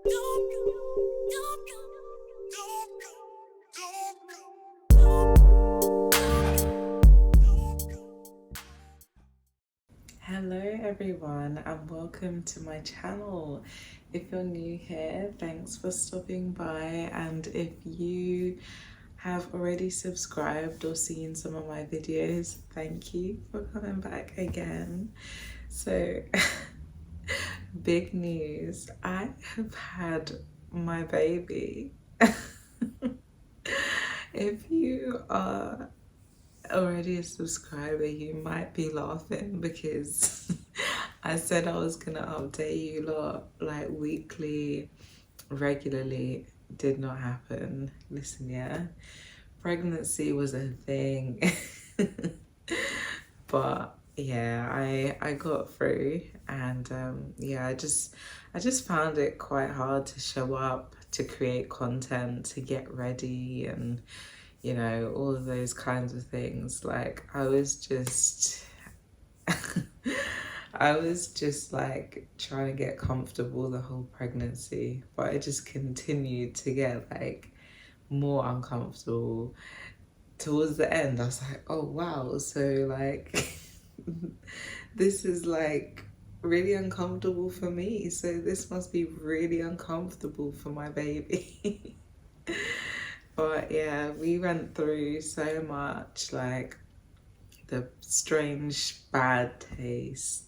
Hello everyone and welcome to my channel. If you're new here, thanks for stopping by, and if you have already subscribed or seen some of my videos, thank you for coming back again. So big news, I have had my baby. If you are already a subscriber, you might be laughing because I said I was gonna update you lot like weekly, regularly. Did not happen. Listen, yeah, pregnancy was a thing. But yeah, I got through, and yeah, I just found it quite hard to show up, to create content, to get ready, and you know, all of those kinds of things. Like I was just I was just like trying to get comfortable the whole pregnancy, but it just continued to get like more uncomfortable. Towards the end I was like, oh wow, so like this is like really uncomfortable for me, so this must be really uncomfortable for my baby. But yeah, we went through so much, like the strange bad taste.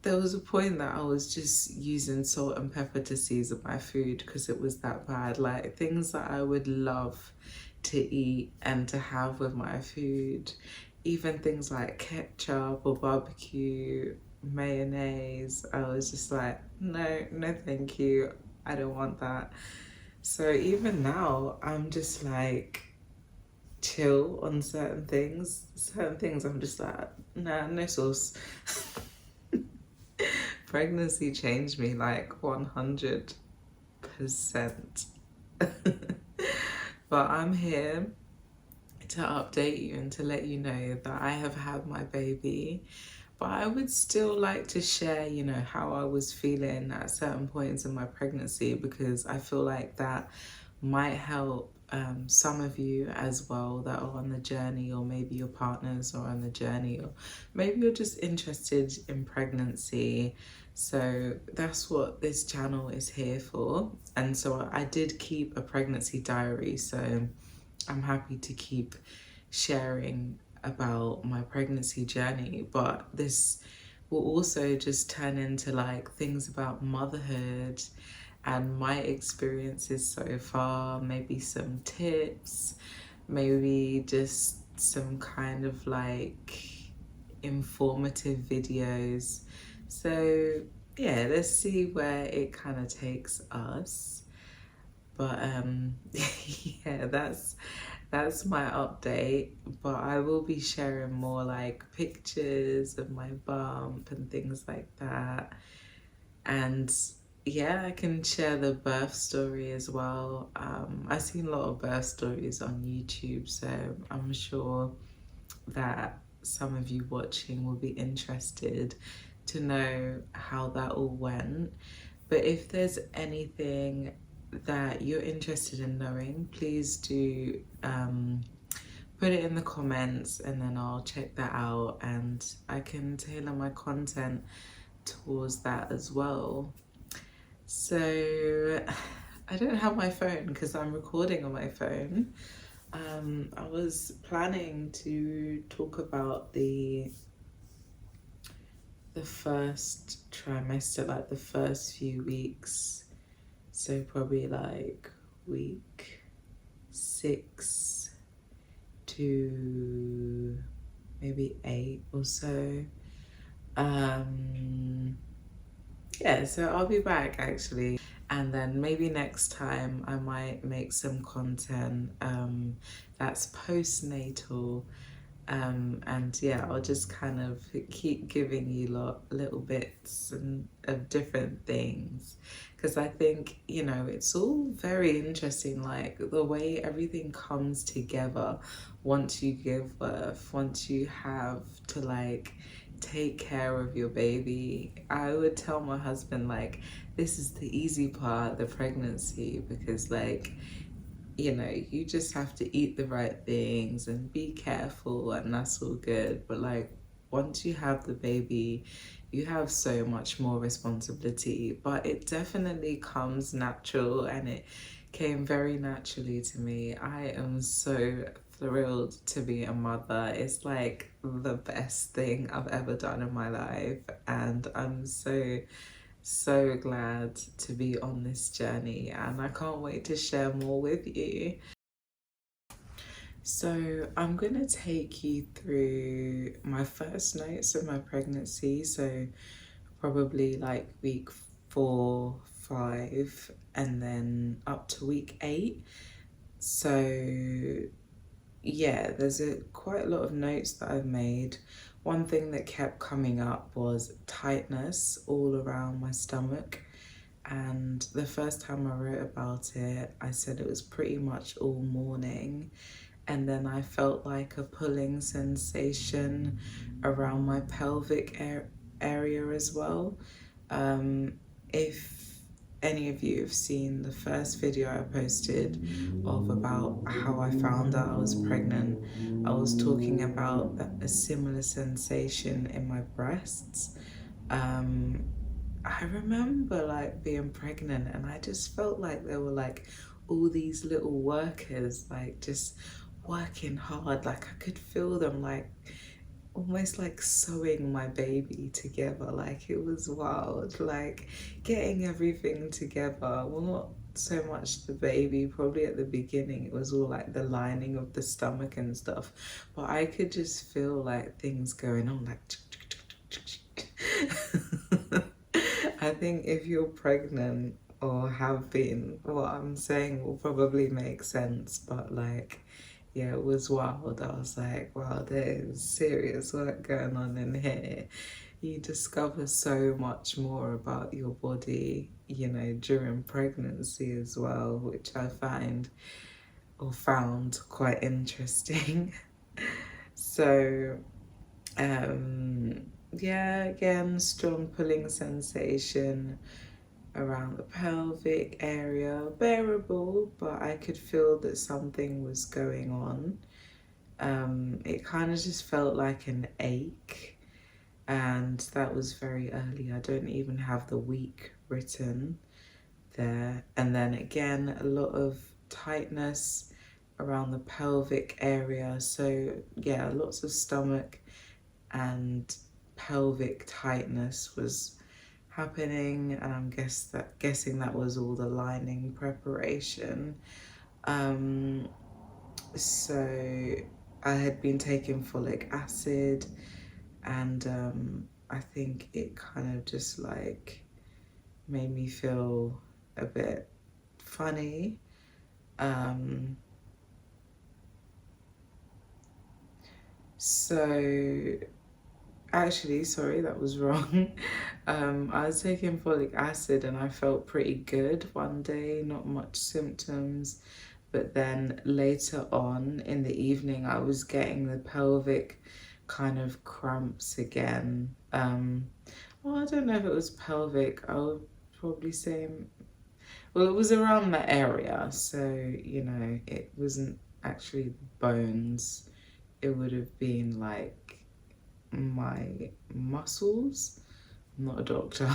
There was a point that I was just using salt and pepper to season my food because it was that bad. Like things that I would love to eat and to have with my food, even things like ketchup or barbecue, mayonnaise, I was just like, no, no thank you, I don't want that. So even now, I'm just like chill on certain things. Certain things I'm just like, nah, no sauce. Pregnancy changed me like 100%. But I'm here to update you and to let you know that I have had my baby. But I would still like to share, you know, how I was feeling at certain points in my pregnancy, because I feel like that might help some of you as well that are on the journey, or maybe your partners are on the journey, or maybe you're just interested in pregnancy. So that's what this channel is here for. And so I did keep a pregnancy diary, so I'm happy to keep sharing about my pregnancy journey, but this will also just turn into like things about motherhood and my experiences so far, maybe some tips, maybe just some kind of like informative videos. So yeah, let's see where it kind of takes us. But yeah, that's my update. But I will be sharing more like pictures of my bump and things like that. And yeah, I can share the birth story as well. I've seen a lot of birth stories on YouTube, so I'm sure that some of you watching will be interested to know how that all went. But if there's anything that you're interested in knowing, please do put it in the comments, and then I'll check that out and I can tailor my content towards that as well. So I don't have my phone because I'm recording on my phone. I was planning to talk about the first trimester, like the first few weeks, so probably like week 6 to maybe 8 or so. Yeah, so I'll be back actually, and then maybe next time I might make some content that's postnatal. And yeah, I'll just kind of keep giving you little bits of different things, because I think, you know, it's all very interesting, like the way everything comes together once you give birth, once you have to like take care of your baby. I would tell my husband like this is the easy part, the pregnancy, because like, you know, you just have to eat the right things and be careful, and that's all good. But like, once you have the baby, you have so much more responsibility. But it definitely comes natural, and it came very naturally to me. I am so thrilled to be a mother. It's like the best thing I've ever done in my life, and I'm so glad to be on this journey, and I can't wait to share more with you. So I'm gonna take you through my first notes of my pregnancy, so probably like week 4, 5, and then up to week 8. So yeah, there's quite a lot of notes that I've made. One thing that kept coming up was tightness all around my stomach. And the first time I wrote about it, I said it was pretty much all morning. And then I felt like a pulling sensation around my pelvic area as well. If any of you have seen the first video I posted of about how I found out I was pregnant, I was talking about a similar sensation in my breasts. I remember like being pregnant, and I just felt like there were like all these little workers like just working hard. Like I could feel them like almost like sewing my baby together. Like it was wild, like getting everything together. Well, not so much the baby, probably at the beginning it was all like the lining of the stomach and stuff, but I could just feel like things going on like I think if you're pregnant or have been, what I'm saying will probably make sense, but like, yeah, it was wild. I was like, wow, there's serious work going on in here. You discover so much more about your body, you know, during pregnancy as well, which I found quite interesting. So, yeah, again, strong pulling sensation around the pelvic area, bearable, but I could feel that something was going on. It kind of just felt like an ache, and that was very early. I don't even have the week written there. And then again, a lot of tightness around the pelvic area. So yeah, lots of stomach and pelvic tightness was happening, and I'm guessing that was all the lining preparation. So I had been taking folic acid, and I think it kind of just like made me feel a bit funny. So actually, sorry, that was wrong. I was taking folic acid and I felt pretty good one day, not much symptoms. But then later on in the evening, I was getting the pelvic kind of cramps again. Well, I don't know if it was pelvic. I would probably say, well, it was around that area. So, you know, it wasn't actually bones. It would have been like my muscles. I'm not a doctor.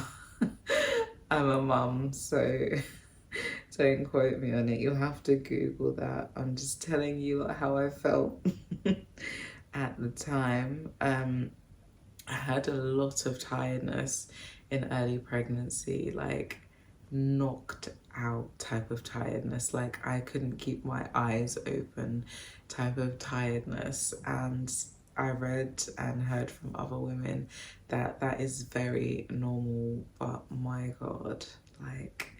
I'm a mum, so don't quote me on it. You'll have to Google that. I'm just telling you how I felt at the time. I had a lot of tiredness in early pregnancy, like knocked out type of tiredness. Like I couldn't keep my eyes open type of tiredness. And I read and heard from other women that that is very normal, but my God, like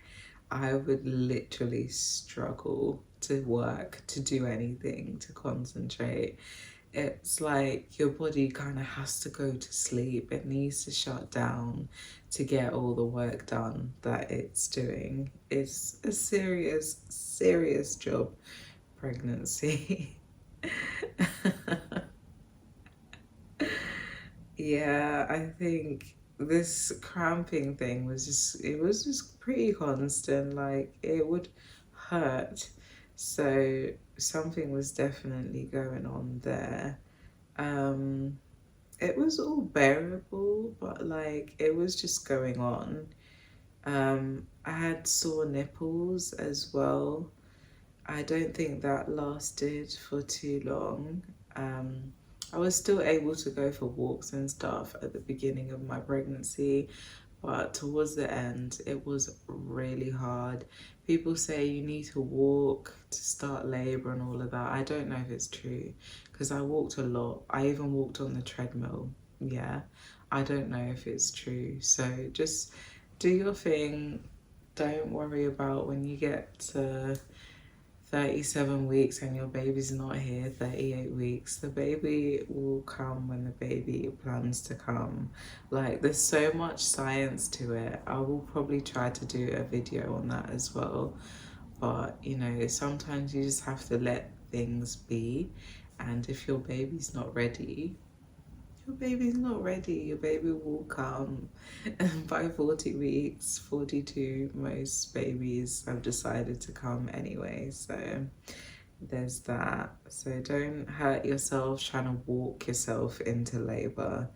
I would literally struggle to work, to do anything, to concentrate. It's like your body kind of has to go to sleep. It needs to shut down to get all the work done that it's doing. It's a serious, serious job, pregnancy. Yeah, I think this cramping thing was just pretty constant. Like it would hurt. So something was definitely going on there. Um, it was all bearable, but like it was just going on. I had sore nipples as well. I don't think that lasted for too long. Um, I was still able to go for walks and stuff at the beginning of my pregnancy, but towards the end, it was really hard. People say you need to walk to start labor and all of that. I don't know if it's true because I walked a lot. I even walked on the treadmill. Yeah, I don't know if it's true. So just do your thing. Don't worry about when you get to 37 weeks and your baby's not here, 38 weeks. The baby will come when the baby plans to come. Like, there's so much science to it. I will probably try to do a video on that as well. But, you know, sometimes you just have to let things be. And if your baby's not ready, your baby's not ready. Your baby will come by 40 weeks, 42. Most babies have decided to come anyway. So there's that. So don't hurt yourself trying to walk yourself into labor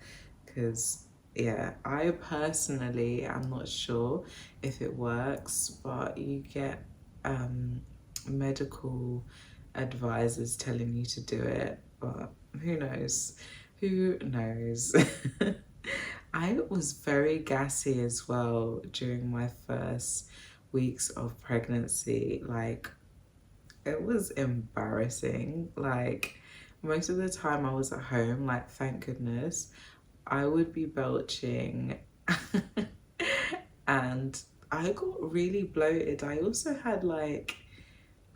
because, yeah, I personally am not sure if it works, but you get medical advisors telling you to do it, but who knows? Who knows? I was very gassy as well during my first weeks of pregnancy. Like, it was embarrassing. Like, most of the time I was at home, like, thank goodness, I would be belching and I got really bloated. I also had like,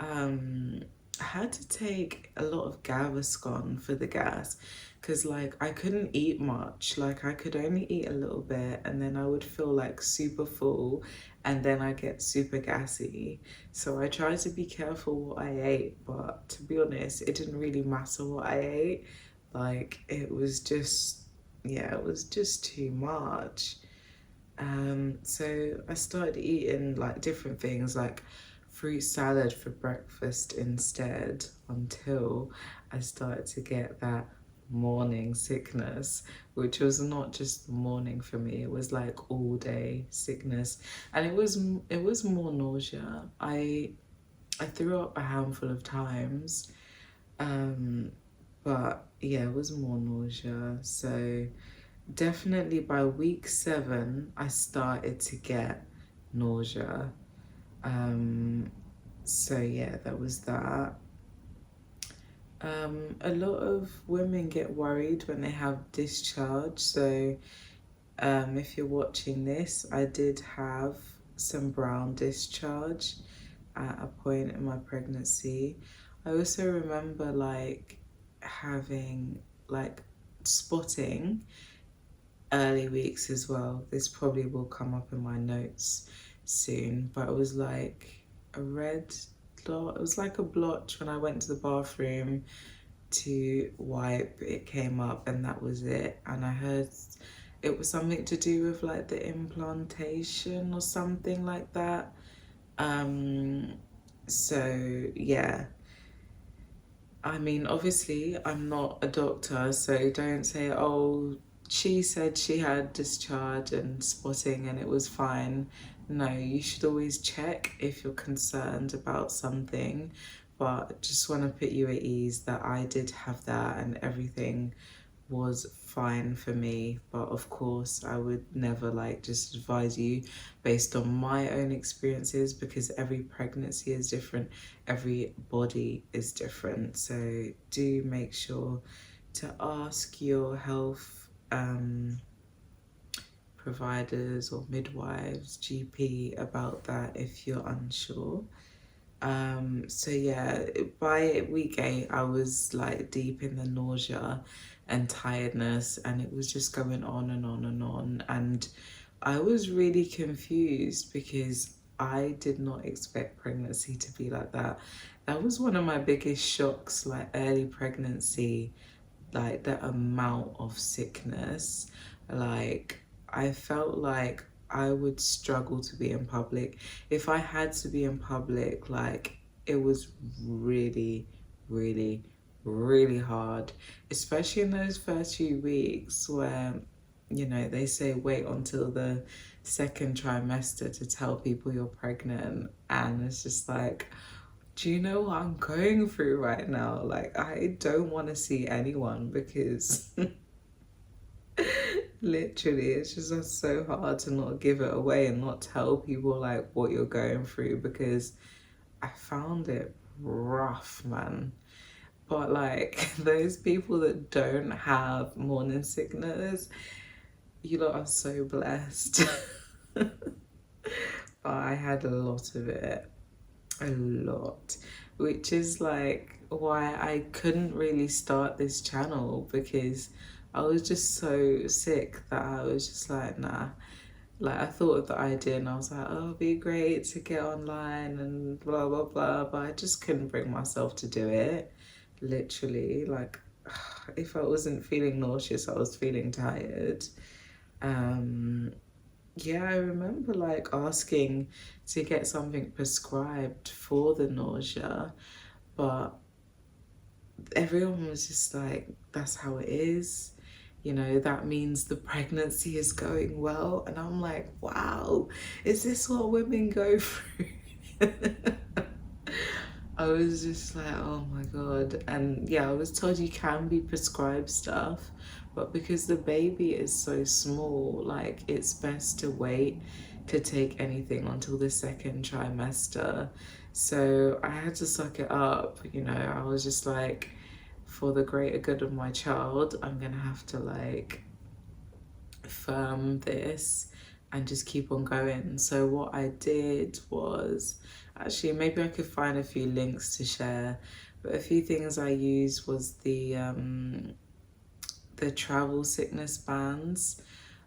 I had to take a lot of Gaviscon for the gas because like I couldn't eat much. Like I could only eat a little bit and then I would feel like super full and then I get super gassy. So I tried to be careful what I ate, but to be honest, it didn't really matter what I ate. Like it was just, yeah, it was just too much. So I started eating like different things like fruit salad for breakfast instead until I started to get that morning sickness, which was not just the morning for me, it was like all day sickness, and it was more nausea. I threw up a handful of times, um but yeah, it was more nausea. So definitely by week 7 I started to get nausea. um so yeah, that was that. A lot of women get worried when they have discharge. So if you're watching this, I did have some brown discharge at a point in my pregnancy. I also remember like having like spotting early weeks as well. This probably will come up in my notes soon, but it was like a red dot. It was like a blotch when I went to the bathroom to wipe. It came up and that was it. And I heard it was something to do with like the implantation or something like that. So yeah, I mean, obviously I'm not a doctor, so don't say, oh, she said she had discharge and spotting and it was fine. No, you should always check if you're concerned about something. But just want to put you at ease that I did have that and everything was fine for me. But of course, I would never like just advise you based on my own experiences because every pregnancy is different, every body is different. So do make sure to ask your health providers or midwives, GP about that if you're unsure. So yeah, by week 8, I was like deep in the nausea and tiredness, and it was just going on and on and on. And I was really confused because I did not expect pregnancy to be like that. That was one of my biggest shocks, like early pregnancy, like the amount of sickness. Like I felt like I would struggle to be in public. If I had to be in public, like it was really, really, really hard, especially in those first few weeks where, you know, they say wait until the second trimester to tell people you're pregnant. And it's just like, do you know what I'm going through right now? Like, I don't want to see anyone because literally it's just so hard to not give it away and not tell people like what you're going through, because I found it rough, man. But like those people that don't have morning sickness, you lot are so blessed. But I had a lot of it, a lot, which is like why I couldn't really start this channel, because I was just so sick that I was just like, nah. Like I thought of the idea and I was like, oh, it'd be great to get online and blah blah blah, but I just couldn't bring myself to do it. Literally, like if I wasn't feeling nauseous, I was feeling tired. Yeah, I remember like asking to get something prescribed for the nausea, but everyone was just like, that's how it is. You know, that means the pregnancy is going well. And I'm like, wow, is this what women go through? I was just like, oh my God. And yeah, I was told you can be prescribed stuff, but because the baby is so small, like it's best to wait to take anything until the second trimester. So I had to suck it up, you know. I was just like, for the greater good of my child, I'm gonna have to like firm this and just keep on going. So what I did was, actually maybe I could find a few links to share, but a few things I used was the travel sickness bands.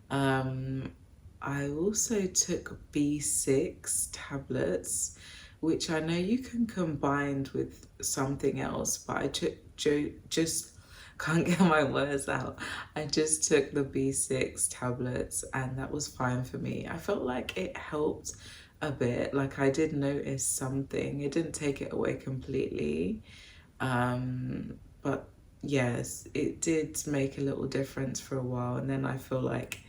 I also took B6 tablets, which I know you can combine with something else, but I took just can't get my words out. I just took the B6 tablets and that was fine for me. I felt like it helped a bit. Like I did notice something. It didn't take it away completely. But yes, it did make a little difference for a while, and then I feel like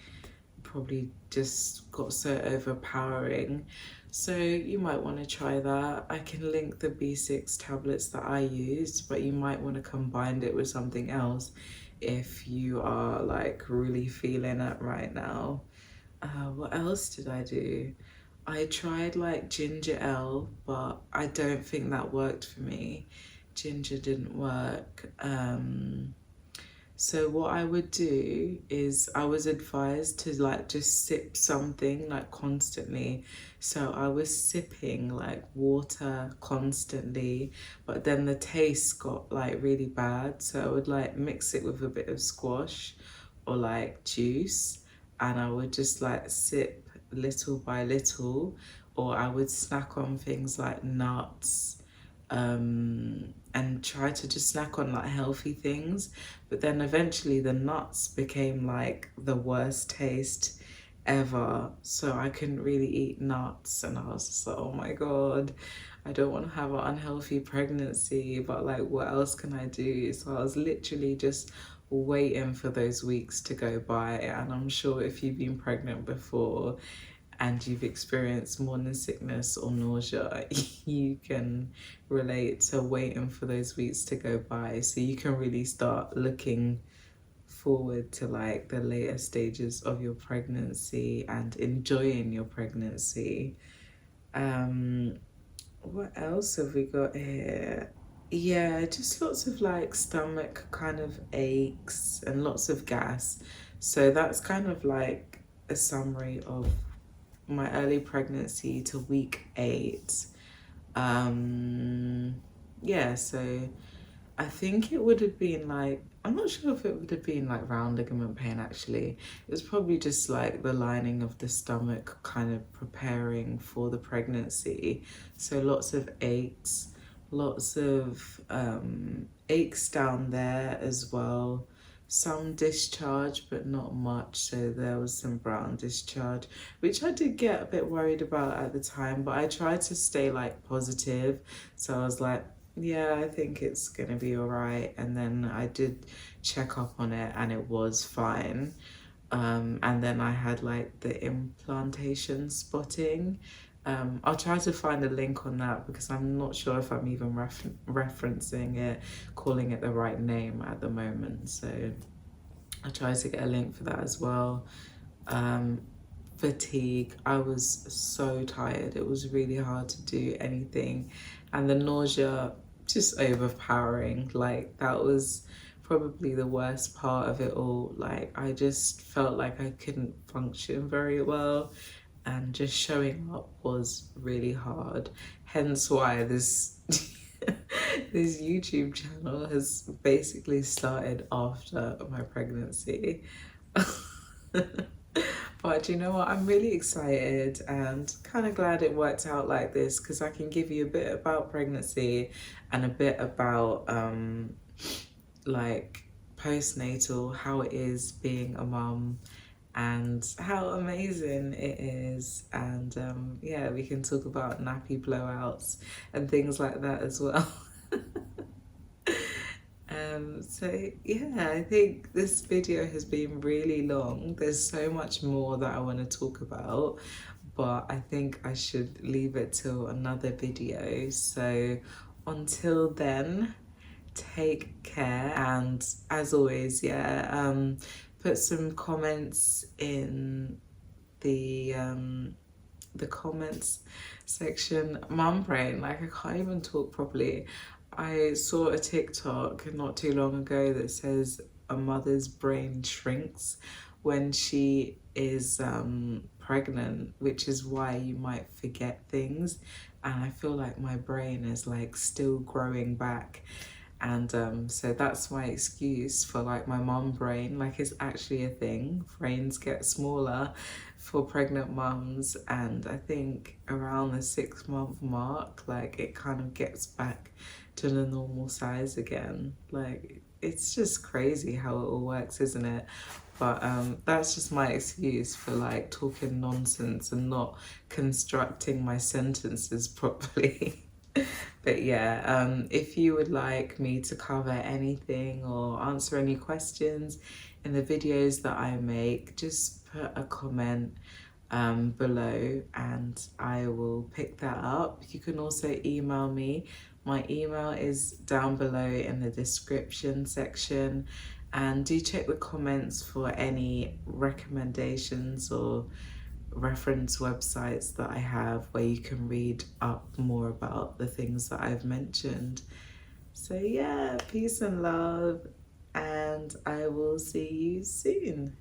probably just got so overpowering. So you might want to try that. I can link the B6 tablets that I used, but you might want to combine it with something else if you are like really feeling it right now. What else did I do? I tried like ginger ale, but I don't think that worked for me. Ginger didn't work. So what I would do is I was advised to like just sip something like constantly. So I was sipping like water constantly, but then the taste got like really bad. So I would like mix it with a bit of squash or like juice, and I would just like sip little by little, or I would snack on things like nuts, and try to just snack on like healthy things. But then eventually the nuts became like the worst taste ever, so I couldn't really eat nuts, and I was just like, oh my God, I don't want to have an unhealthy pregnancy, but like what else can I do? So I was literally just waiting for those weeks to go by. And I'm sure if you've been pregnant before and you've experienced morning sickness or nausea, you can relate to waiting for those weeks to go by, so you can really start looking forward to like the later stages of your pregnancy and enjoying your pregnancy. What else have we got here? Yeah, just lots of like stomach kind of aches and lots of gas. So that's kind of like a summary of my early pregnancy to week 8. Yeah, so I think it would have been like, I'm not sure if it would have been like round ligament pain actually. It was probably just like the lining of the stomach kind of preparing for the pregnancy. So lots of aches, lots of aches down there as well. some discharge, but not much. So there was some brown discharge, which I did get a bit worried about at the time, but I tried to stay like positive. So I was like, yeah, I think it's gonna be all right. And then I did check up on it and it was fine. And then I had like the implantation spotting. I'll try to find a link on that because I'm not sure if I'm even referencing it, calling it the right name at the moment. So I'll try to get a link for that as well. Fatigue. I was so tired. It was really hard to do anything. And the nausea, just overpowering. Like, that was probably the worst part of it all. Like, I just felt like I couldn't function very well, and just showing up was really hard. Hence why this this YouTube channel has basically started after my pregnancy. But you know what, I'm really excited and kind of glad it worked out like this, because I can give you a bit about pregnancy and a bit about like postnatal, how it is being a mum and how amazing it is. And yeah, we can talk about nappy blowouts and things like that as well. So yeah, I think this video has been really long. There's so much more that I want to talk about, but I think I should leave it till another video. So until then, take care, and as always, yeah, put some comments in the comments section. Mum brain, like I can't even talk properly. I saw a TikTok not too long ago that says a mother's brain shrinks when she is pregnant, which is why you might forget things. And I feel like my brain is like still growing back. And so that's my excuse for like my mum brain. Like, it's actually a thing. Brains get smaller for pregnant mums, and I think around the 6-month mark, like it kind of gets back to the normal size again. Like, it's just crazy how it all works, isn't it? But that's just my excuse for like talking nonsense and not constructing my sentences properly. But yeah, if you would like me to cover anything or answer any questions in the videos that I make, just put a comment below and I will pick that up. You can also email me. My email is down below in the description section, and do check the comments for any recommendations or reference websites that I have where you can read up more about the things that I've mentioned. So yeah, peace and love, and I will see you soon.